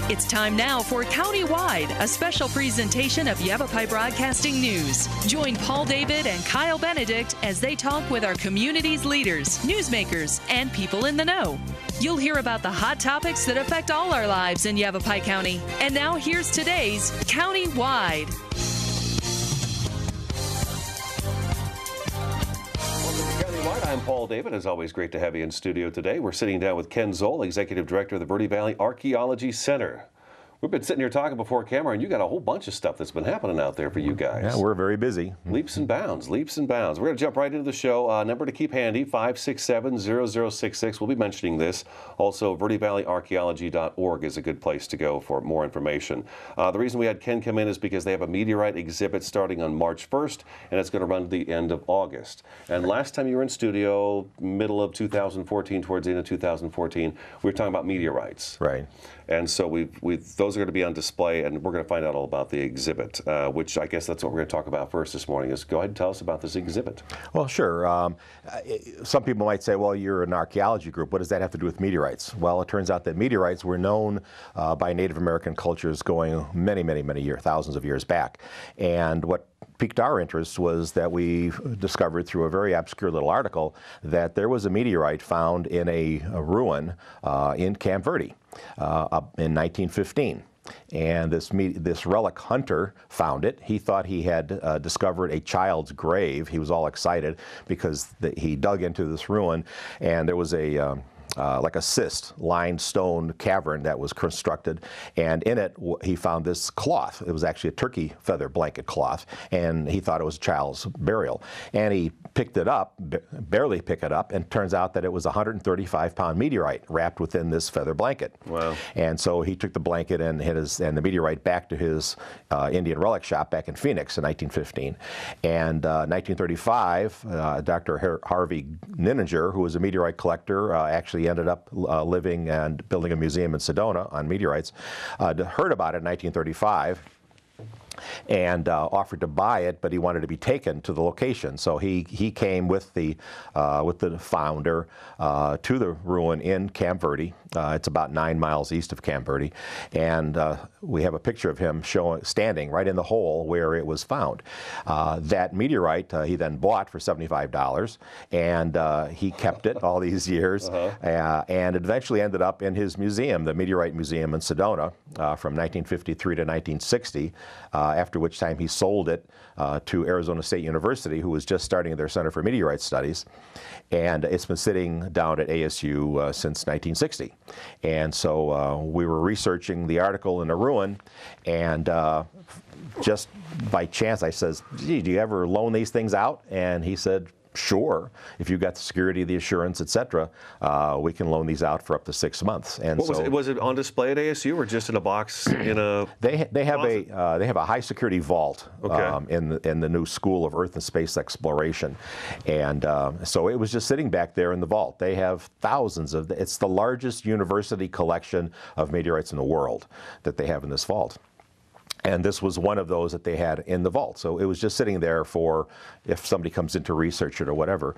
It's time now for Countywide, a special presentation of Yavapai Broadcasting News. Join Paul David and Kyle Benedict as they talk with our community's leaders, newsmakers, and people in the know. You'll hear about the hot topics that affect all our lives in Yavapai County. And now here's today's Countywide. I'm Paul David. As always, great to have you in studio today. We're sitting down with Ken Zoll, Executive Director of the Verde Valley Archaeology Center. We've been sitting here talking before camera, and you got a whole bunch of stuff that's been happening out there for you guys. Yeah, we're very busy. Leaps and bounds, leaps and bounds. We're going to jump right into the show. Number to keep handy, 567-0066. We'll be mentioning this. Also, verdevalleyarchaeology.org is a good place to go for more information. The reason we had Ken come in is because they have a meteorite exhibit starting on March 1st, and it's going to run to the end of August. And last time you were in studio, middle of 2014, towards the end of 2014, we were talking about meteorites. Right. And so those are going to be on display, and we're going to find out all about the exhibit, which I guess that's what we're going to talk about first this morning. Is go ahead and tell us about this exhibit. Well, sure. Some people might say, well, you're an archaeology group. What does that have to do with meteorites? Well, it turns out that meteorites were known by Native American cultures going many, many, many years, thousands of years back. And what piqued our interest was that we discovered through a very obscure little article that there was a meteorite found in a ruin in Camp Verde in 1915. And this relic hunter found it. He thought he had discovered a child's grave. He was all excited because he dug into this ruin, and there was a like a schist limestone cavern that was constructed, and in it he found this cloth. It was actually a turkey feather blanket cloth, and he thought it was a child's burial. And he picked it up, barely picked it up, and turns out that it was a 135-pound meteorite wrapped within this feather blanket. Wow. And so he took the blanket and the meteorite back to his Indian relic shop back in Phoenix in 1915. And 1935, Dr. Harvey Nininger, who was a meteorite collector, actually ended up living and building a museum in Sedona on meteorites, heard about it in 1935 and offered to buy it, but he wanted to be taken to the location. So he came with the founder to the ruin in Camp Verde. It's about 9 miles east of Camp Verde, and we have a picture of him standing right in the hole where it was found. That meteorite he then bought for $75, and he kept it all these years, and it eventually ended up in his museum, the Meteorite Museum in Sedona, from 1953 to 1960. After which time he sold it to Arizona State University, who was just starting their Center for Meteorite Studies. And it's been sitting down at ASU since 1960. And so we were researching the article in the ruin, and just by chance I says, gee, do you ever loan these things out? And he said, sure, if you've got the security, the assurance, etc., we can loan these out for up to 6 months. And was it on display at ASU or just in a box in a? They have a high security vault in the new School of Earth and Space Exploration, and so it was just sitting back there in the vault. They have thousands of. It's the largest university collection of meteorites in the world that they have in this vault. And this was one of those that they had in the vault. So it was just sitting there for if somebody comes in to research it or whatever.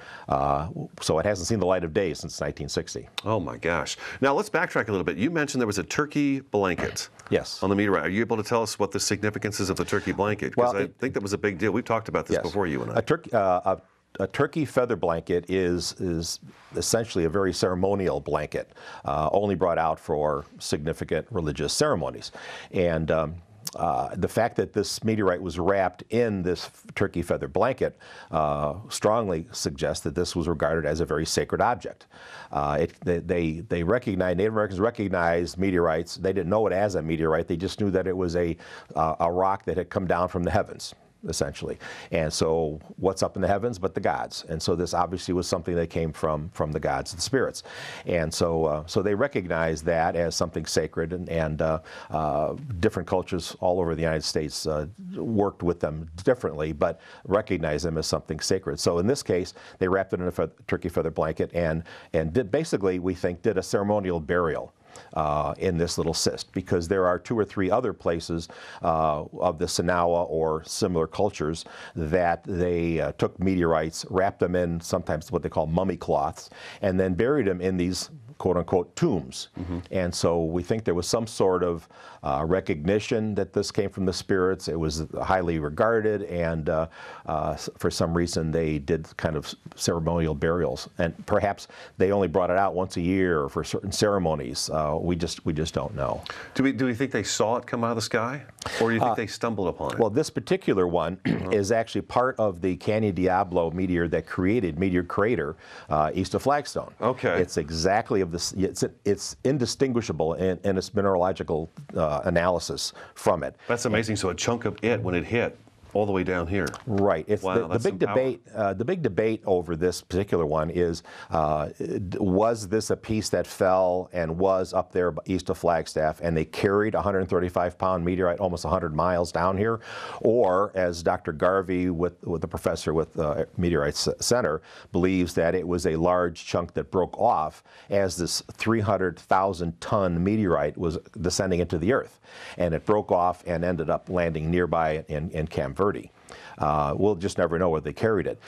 So it hasn't seen the light of day since 1960. Oh, my gosh. Now, let's backtrack a little bit. You mentioned there was a turkey blanket yes. on the meteorite. Are you able to tell us what the significance is of the turkey blanket? Because I think that was a big deal. We've talked about this before, you and I. A turkey feather blanket is essentially a very ceremonial blanket, only brought out for significant religious ceremonies. And the fact that this meteorite was wrapped in this turkey feather blanket strongly suggests that this was regarded as a very sacred object. They recognized, Native Americans recognized meteorites. They didn't know it as a meteorite. They just knew that it was a rock that had come down from the heavens, essentially. And so what's up in the heavens but the gods? And so this obviously was something that came from the gods and the spirits. And so so they recognized that as something sacred, and different cultures all over the United States worked with them differently, but recognized them as something sacred. So in this case, they wrapped it in a turkey feather blanket and did basically, we think, did a ceremonial burial in this little schist, because there are 2 or 3 other places of the Sinawa or similar cultures that they took meteorites, wrapped them in sometimes what they call mummy cloths, and then buried them in these quote-unquote tombs. And so we think there was some sort of recognition that this came from the spirits. It was highly regarded, and for some reason they did kind of ceremonial burials. And perhaps they only brought it out once a year for certain ceremonies. We just don't know. Do we think they saw it come out of the sky, or do you think they stumbled upon it? Well, this particular one is actually part of the Canyon Diablo meteor that created Meteor Crater east of Flagstone. Okay. It's exactly of this. It's indistinguishable in its mineralogical analysis from it. That's amazing. So a chunk of it, when it hit, all the way down here. Right. It's wow, the big debate. The big debate over this particular one is: was this a piece that fell and was up there east of Flagstaff, and they carried a 135-pound meteorite almost 100 miles down here, or, as Dr. Garvey, with the professor with Meteorite Center, believes that it was a large chunk that broke off as this 300,000-ton meteorite was descending into the Earth, and it broke off and ended up landing nearby in Camp Verde. We'll just never know where they carried it.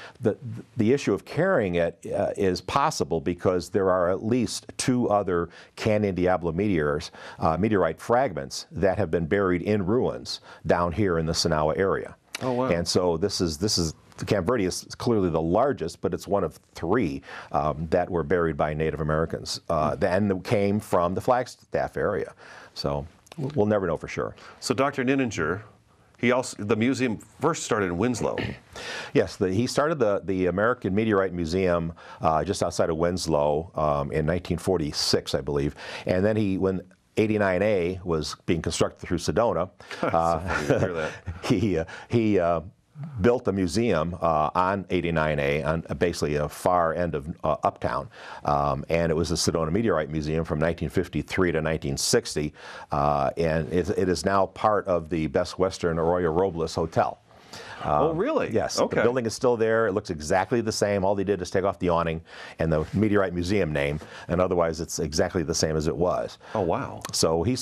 The issue of carrying it is possible because there are at least 2 other Canyon Diablo meteorite fragments that have been buried in ruins down here in the Sonowa area. Oh, wow. And so this is Camp Verde is clearly the largest, but it's one of 3 that were buried by Native Americans and came from the Flagstaff area. So we'll never know for sure. So Dr. Nininger, the museum first started in Winslow. Yes, he started the American Meteorite Museum just outside of Winslow in 1946, I believe. And then when 89A was being constructed through Sedona, he built a museum on 89A, on basically a far end of uptown, and it was the Sedona Meteorite Museum from 1953 to 1960, and it is now part of the Best Western Arroyo Robles Hotel. Oh, really? Yes. Okay. The building is still there. It looks exactly the same. All they did is take off the awning and the Meteorite Museum name, and otherwise it's exactly the same as it was. Oh, wow. So he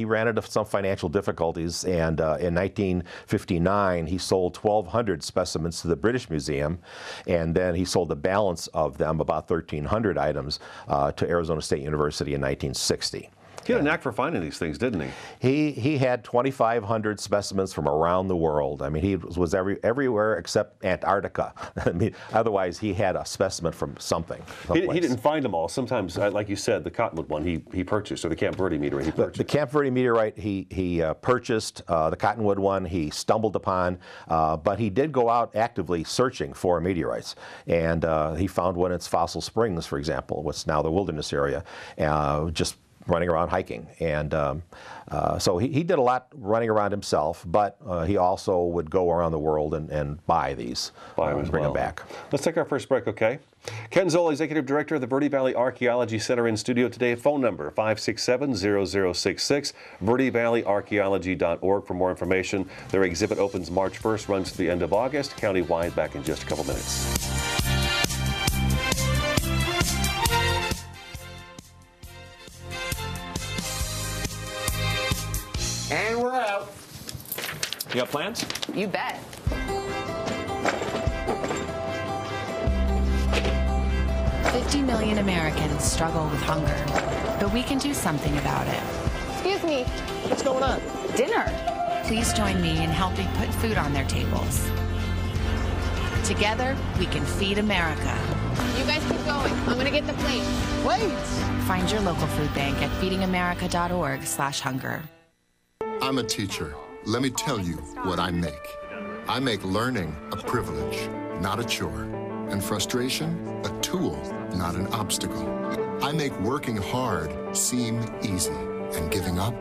ran into some financial difficulties, and in 1959 he sold 1,200 specimens to the British Museum, and then he sold the balance of them, about 1,300 items, to Arizona State University in 1960. He had a knack for finding these things, didn't he? He had 2,500 specimens from around the world. I mean, he was everywhere except Antarctica. I mean, otherwise he had a specimen from something. He didn't find them all. Sometimes, like you said, the Cottonwood one he purchased, or the Camp Verde meteorite he purchased. The Camp Verde meteorite he purchased. The Cottonwood one he stumbled upon, but he did go out actively searching for meteorites, and he found one at Fossil Springs, for example, what's now the Wilderness area, just running around hiking. And so he did a lot running around himself, but he also would go around the world and buy these, bring them back. Let's take our first break, okay? Ken Zoll, Executive Director of the Verde Valley Archaeology Center, in studio today. Phone number 567-0066, verdevalleyarchaeology.org for more information. Their exhibit opens March 1st, runs to the end of August, county-wide. Back in just a couple minutes. And we're out. You got plans? You bet. $50 million Americans struggle with hunger, but we can do something about it. Excuse me. What's going on? Dinner. Please join me in helping put food on their tables. Together, we can feed America. You guys keep going. I'm going to get the plate. Wait! Find your local food bank at feedingamerica.org/hunger. I'm a teacher. Let me tell you what I make. I make learning a privilege, not a chore, and frustration a tool, not an obstacle. I make working hard seem easy and giving up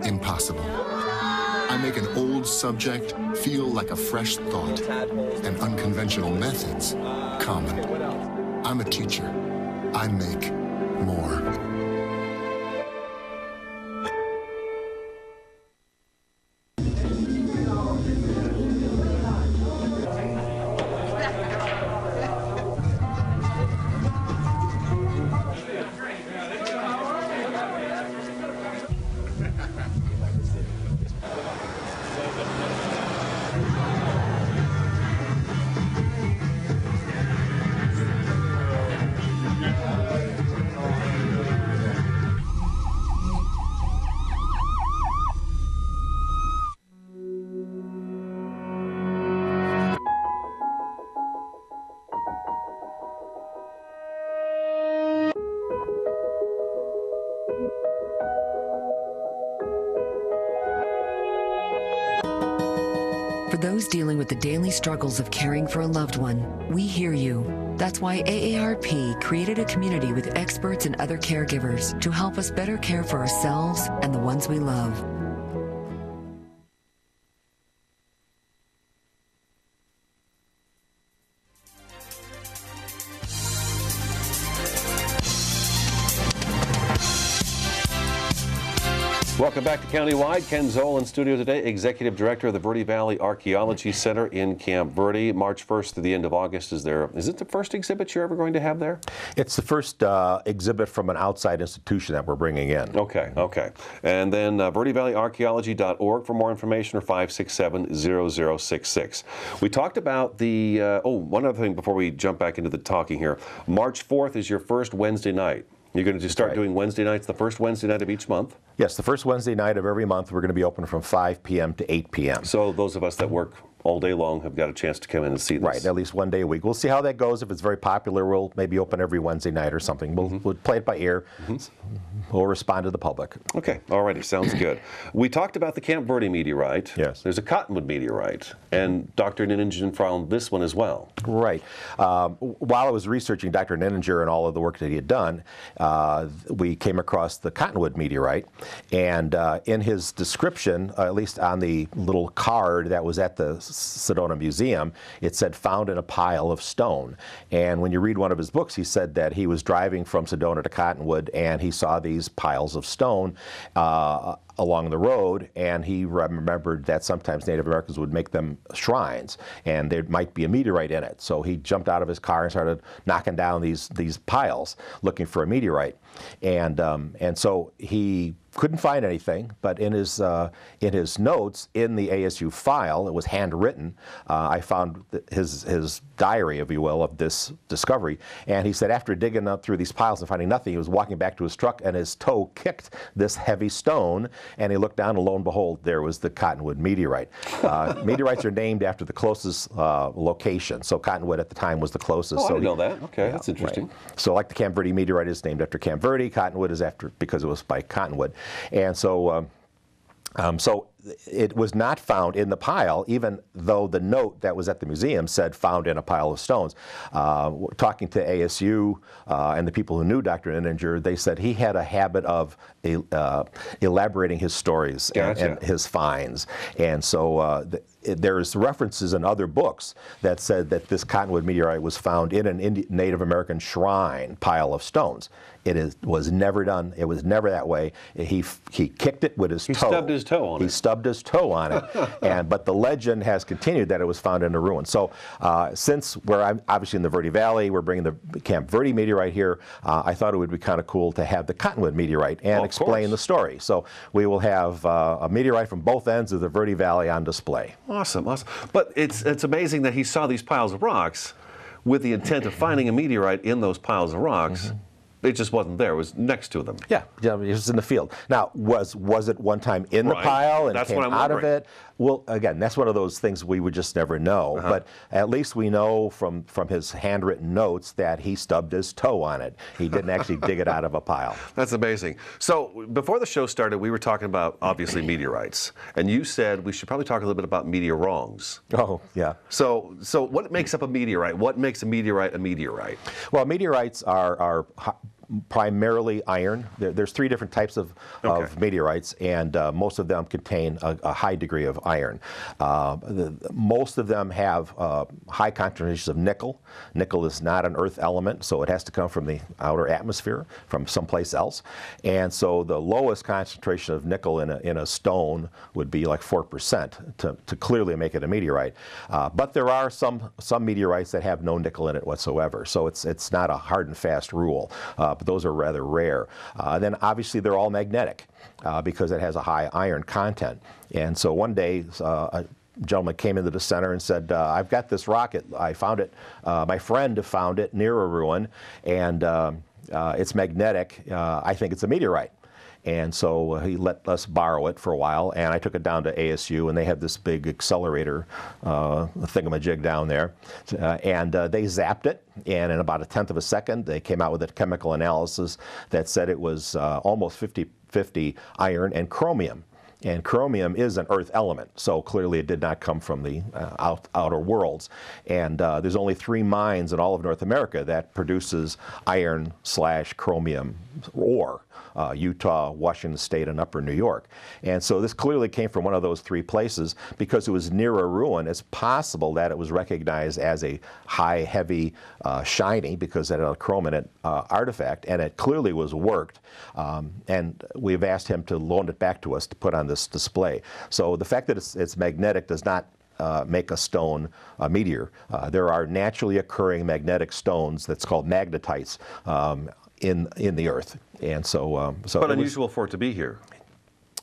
impossible. I make an old subject feel like a fresh thought and unconventional methods common. I'm a teacher. I make more. For those dealing with the daily struggles of caring for a loved one, we hear you. That's why AARP created a community with experts and other caregivers to help us better care for ourselves and the ones we love. Welcome back to Countywide. Ken Zoll in studio today, Executive Director of the Verde Valley Archaeology Center in Camp Verde. March 1st to the end of August. Is it the first exhibit you're ever going to have there? It's the first exhibit from an outside institution that we're bringing in. Okay, okay. And then VerdeValleyArchaeology.org for more information, or 567-0066. We talked about the, one other thing before we jump back into the talking here. March 4th is your first Wednesday night. You're going to just start doing Wednesday nights, the first Wednesday night of each month? Yes, the first Wednesday night of every month. We're going to be open from 5 p.m. to 8 p.m. So those of us that work all day long have got a chance to come in and see this. Right, at least one day a week. We'll see how that goes. If it's very popular, we'll maybe open every Wednesday night or something. We'll play it by ear. We'll respond to the public. Okay, alrighty, sounds good. We talked about the Camp Verde meteorite. Yes. There's a Cottonwood meteorite, and Dr. Nininger found this one as well. Right. While I was researching Dr. Nininger and all of the work that he had done, we came across the Cottonwood meteorite, and in his description, at least on the little card that was at the Sedona Museum, it said found in a pile of stone. And when you read one of his books, he said that he was driving from Sedona to Cottonwood and he saw these piles of stone along the road, and he remembered that sometimes Native Americans would make them shrines, and there might be a meteorite in it. So he jumped out of his car and started knocking down these piles looking for a meteorite. And so he couldn't find anything, but in his notes in the ASU file, it was handwritten. I found his diary, if you will, of this discovery. And he said after digging up through these piles and finding nothing, he was walking back to his truck and his toe kicked this heavy stone, and he looked down and lo and behold, there was the Cottonwood meteorite. Meteorites are named after the closest location. So Cottonwood at the time was the closest. Oh, I so didn't know that. Okay, that's interesting. Right. So like the Camp Verde meteorite is named after Camp Verde, Cottonwood is after because it was by Cottonwood. And so so it was not found in the pile, even though the note that was at the museum said found in a pile of stones. Talking to ASU and the people who knew Dr. Nininger, they said he had a habit of elaborating his stories and his finds. And so there's references in other books that said that this Cottonwood meteorite was found in an Native American shrine pile of stones. It was never done. It was never that way. He kicked it with his toe. He stubbed his toe on it. He stubbed his toe on it. But the legend has continued that it was found in a ruin. So since we're obviously in the Verde Valley, we're bringing the Camp Verde meteorite here, I thought it would be kind of cool to have the Cottonwood meteorite and explain the story. So we will have a meteorite from both ends of the Verde Valley on display. Awesome, awesome. But it's amazing that he saw these piles of rocks with the intent of finding a meteorite in those piles of rocks. It just wasn't there. It was next to them. Yeah, it was in the field. Now, was it one time in the pile and came out of it? Well, again, that's one of those things we would just never know. But at least we know from his handwritten notes that he stubbed his toe on it. He didn't actually dig it out of a pile. That's amazing. So before the show started, we were talking about, obviously, meteorites. And you said we should probably talk a little bit about meteorons. Oh, yeah. So what makes up a meteorite? What makes a meteorite a meteorite? Well, meteorites are primarily iron. There's three different types of meteorites, and most of them contain a high degree of iron. Most of them have high concentrations of nickel. Nickel is not an earth element, so it has to come from the outer atmosphere, from someplace else. And so the lowest concentration of nickel in a stone would be like 4% to clearly make it a meteorite. But there are some meteorites that have no nickel in it whatsoever, so it's not a hard and fast rule. But those are rather rare. Then obviously they're all magnetic because it has a high iron content. And so one day a gentleman came into the center and said, I've got this rocket. I found it. My friend found it near a ruin, and it's magnetic. I think it's a meteorite. And so he let us borrow it for a while, and I took it down to ASU, and they had this big accelerator thingamajig down there. And they zapped it, and in about 1/10 of a second, they came out with a chemical analysis that said it was almost 50-50 iron and chromium. And chromium is an earth element, so clearly it did not come from the outer worlds. And there's only 3 mines in all of North America that produces iron/chromium ore. Utah, Washington State, and Upper New York. And so this clearly came from one of those 3 places. Because it was near a ruin, it's possible that it was recognized as a high, heavy, shiny, because it had a chrome in it, artifact, and it clearly was worked. And we've asked him to loan it back to us to put on this display. So the fact that it's magnetic does not make a stone a meteor. There are naturally occurring magnetic stones that's called magnetites in the earth. And so, but unusual for it to be here.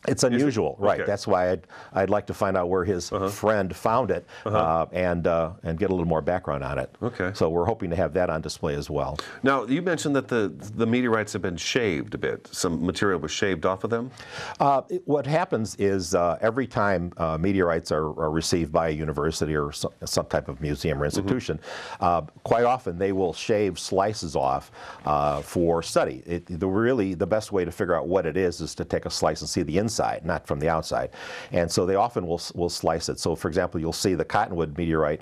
It's unusual, right? Okay. That's why I'd like to find out where his friend found it and get a little more background on it. Okay. So we're hoping to have that on display as well. Now, you mentioned that the meteorites have been shaved a bit. Some material was shaved off of them? What happens is every time meteorites are received by a university or some type of museum or institution, quite often they will shave slices off for study. The best way to figure out what it is to take a slice and see the inside, not from the outside. And so they often will slice it. So for example, you'll see the Cottonwood Meteorite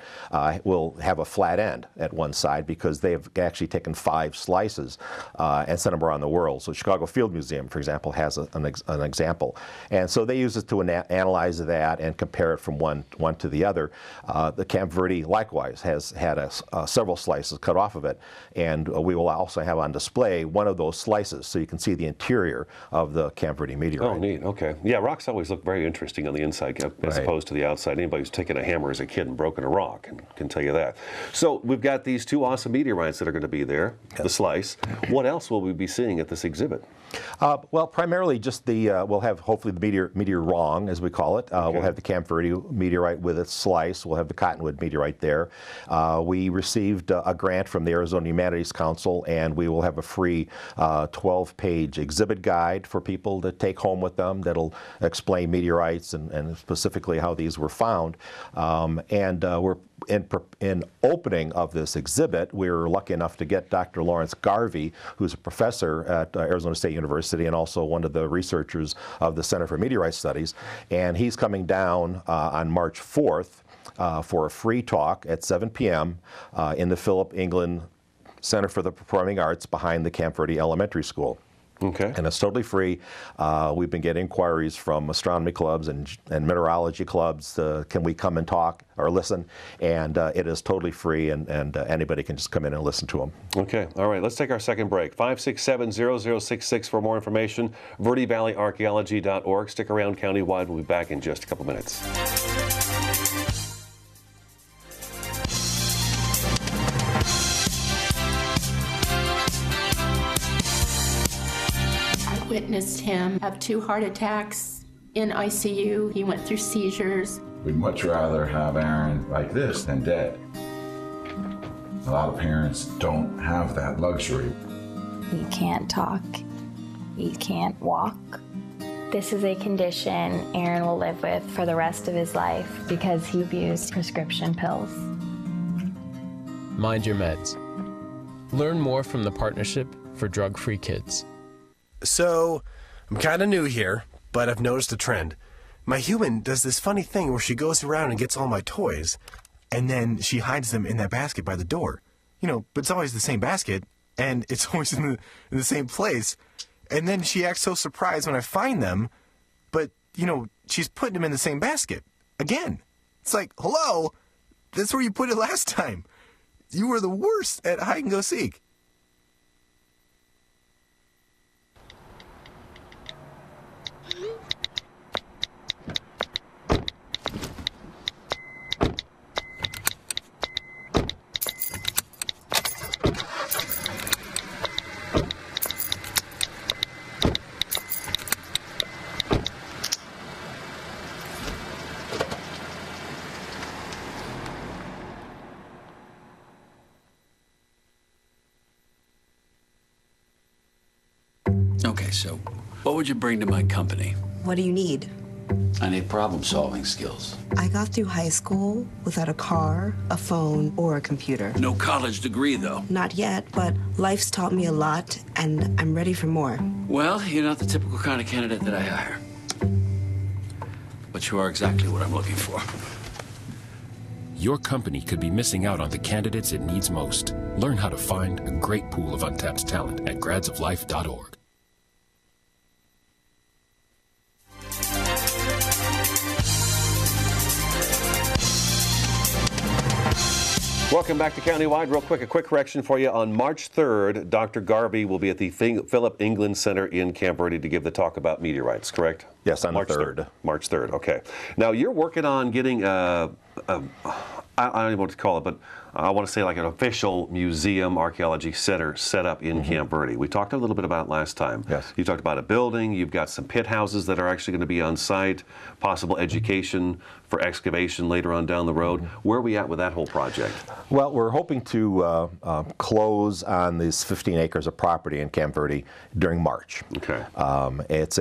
will have a flat end at one side because they've actually taken 5 slices and sent them around the world. So Chicago Field Museum, for example, has an example. And so they use it to analyze that and compare it from one to the other. The Camp Verde likewise has had several slices cut off of it. And we will also have on display one of those slices so you can see the interior of the Camp Verde meteorite. Oh, neat. Okay. Yeah, rocks always look very interesting on the inside as opposed to the outside. Anybody who's taken a hammer as a kid and broken a rock can tell you that. So we've got these 2 awesome meteorites that are going to be there, the slice. What else will we be seeing at this exhibit? Well, primarily just we'll have hopefully the meteor wrong, as we call it. We'll have the Camp Verde meteorite with its slice. We'll have the Cottonwood meteorite there. We received a grant from the Arizona Humanities Council, and we will have a free 12-page exhibit guide for people to take home with them that'll explain meteorites and specifically how these were found. We're in opening of this exhibit, we were lucky enough to get Dr. Lawrence Garvey, who's a professor at Arizona State University and also one of the researchers of the Center for Meteorite Studies. And he's coming down on March 4th for a free talk at 7 p.m. In the Philip England Center for the Performing Arts behind the Camp Verde Elementary School. Okay. And it's totally free. We've been getting inquiries from astronomy clubs and mineralogy clubs. Can we come and talk or listen? And it is totally free, and anybody can just come in and listen to them. Okay. All right. Let's take our second break. 567-0066 for more information. VerdeValleyArchaeology.org. Stick around countywide. We'll be back in just a couple minutes. Witnessed him have 2 heart attacks in ICU. He went through seizures. We'd much rather have Aaron like this than dead. A lot of parents don't have that luxury. He can't talk. He can't walk. This is a condition Aaron will live with for the rest of his life because he abused prescription pills. Mind your meds. Learn more from the Partnership for Drug-Free Kids. So, I'm kind of new here, but I've noticed a trend. My human does this funny thing where she goes around and gets all my toys, and then she hides them in that basket by the door. But it's always the same basket, and it's always in the same place. And then she acts so surprised when I find them, but, she's putting them in the same basket. Again. It's like, hello? That's where you put it last time. You were the worst at hide and go seek. Okay, so What would you bring to my company? What do you need? I need problem-solving skills. I got through high school without a car, a phone, or a computer. No college degree, though. Not yet, but life's taught me a lot, and I'm ready for more. Well, you're not the typical kind of candidate that I hire. But you are exactly what I'm looking for. Your company could be missing out on the candidates it needs most. Learn how to find a great pool of untapped talent at gradsoflife.org. Welcome back to Countywide. Real quick, a quick correction for you. On March 3rd, Dr. Garvey will be at the Philip England Center in Camp Verde to give the talk about meteorites, correct? Yes, on March the 3rd. March 3rd, okay. Now, you're working on getting I don't even know what to call it, but I want to say like an official museum archaeology center set up in Camp Verde. We talked a little bit about it last time. Yes. You talked about a building. You've got some pit houses that are actually going to be on site, possible education for excavation later on down the road. Where are we at with that whole project? Well, we're hoping to close on these 15 acres of property in Camp Verde during March. Okay. It's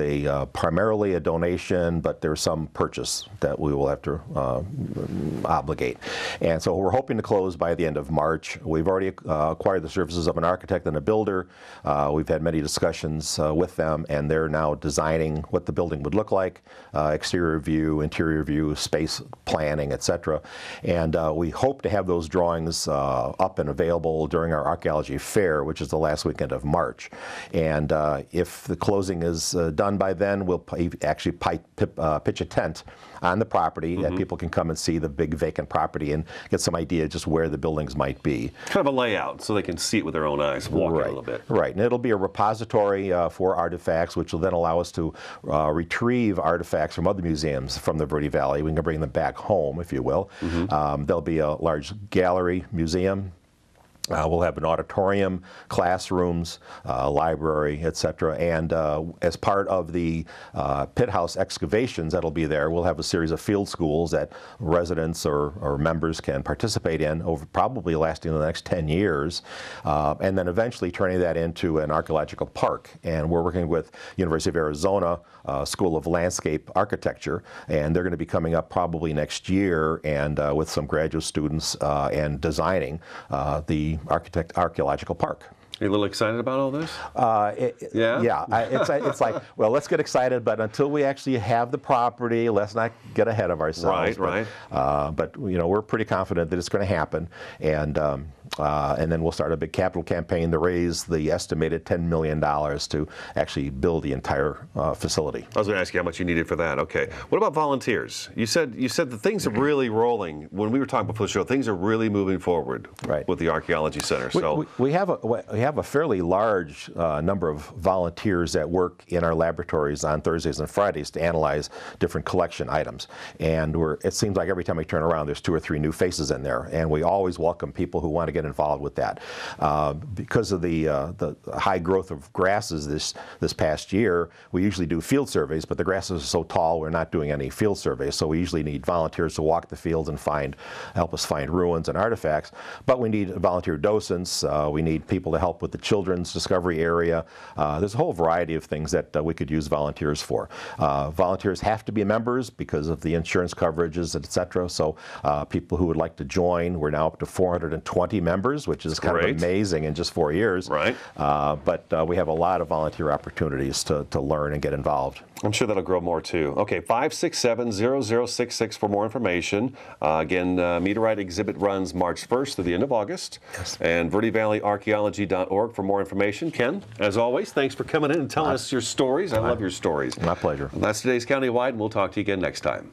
primarily a donation, but there's some purchase that we will have to obligate. And so we're hoping to close by the end of March. We've already acquired the services of an architect and a builder. We've had many discussions with them, and they're now designing what the building would look like, exterior view, interior view, space planning, etc. And we hope to have those drawings up and available during our archaeology fair, which is the last weekend of March. And if the closing is done by then, we'll actually pitch a tent on the property that people can come and see the big vacant property and get some idea just where the buildings might be. Kind of a layout so they can see it with their own eyes, walk it a little bit. Right, and it'll be a repository for artifacts, which will then allow us to retrieve artifacts from other museums from the Verde Valley. We can bring them back home, if you will. There'll be a large gallery museum. We'll have an auditorium, classrooms, library, etc. And as part of the pit house excavations that'll be there, we'll have a series of field schools that residents or members can participate in, over probably lasting the next 10 years, and then eventually turning that into an archaeological park. And we're working with University of Arizona School of Landscape Architecture, and they're going to be coming up probably next year, and with some graduate students and designing the archaeological park. Are you a little excited about all this? Yeah. It's like, well, let's get excited, but until we actually have the property, let's not get ahead of ourselves. Right. But you know, we're pretty confident that it's going to happen, and then we'll start a big capital campaign to raise the estimated $10 million to actually build the entire facility. I was going to ask you how much you needed for that. Okay. What about volunteers? You said that things are really rolling. When we were talking before the show, things are really moving forward with the Archaeology Center. So we have a fairly large number of volunteers that work in our laboratories on Thursdays and Fridays to analyze different collection items. And it seems like every time we turn around, there's 2 or 3 new faces in there. And we always welcome people who want to get involved with that. Because of the high growth of grasses this past year, we usually do field surveys, but the grasses are so tall, we're not doing any field surveys. So we usually need volunteers to walk the fields and help us find ruins and artifacts. But we need volunteer docents. We need people to help with the children's discovery area. There's a whole variety of things that we could use volunteers for. Volunteers have to be members because of the insurance coverages, etc. So people who would like to join, we're now up to 420 members, which is kind of amazing in just 4 years. Right. But we have a lot of volunteer opportunities to learn and get involved. I'm sure that'll grow more too. Okay, 567-0066 for more information. Again, Meteorite Exhibit runs March 1st to the end of August. Yes. And VerdeValleyArchaeology.org for more information. Ken, as always, thanks for coming in and telling us your stories. I love your stories. My pleasure. That's today's Countywide, and we'll talk to you again next time.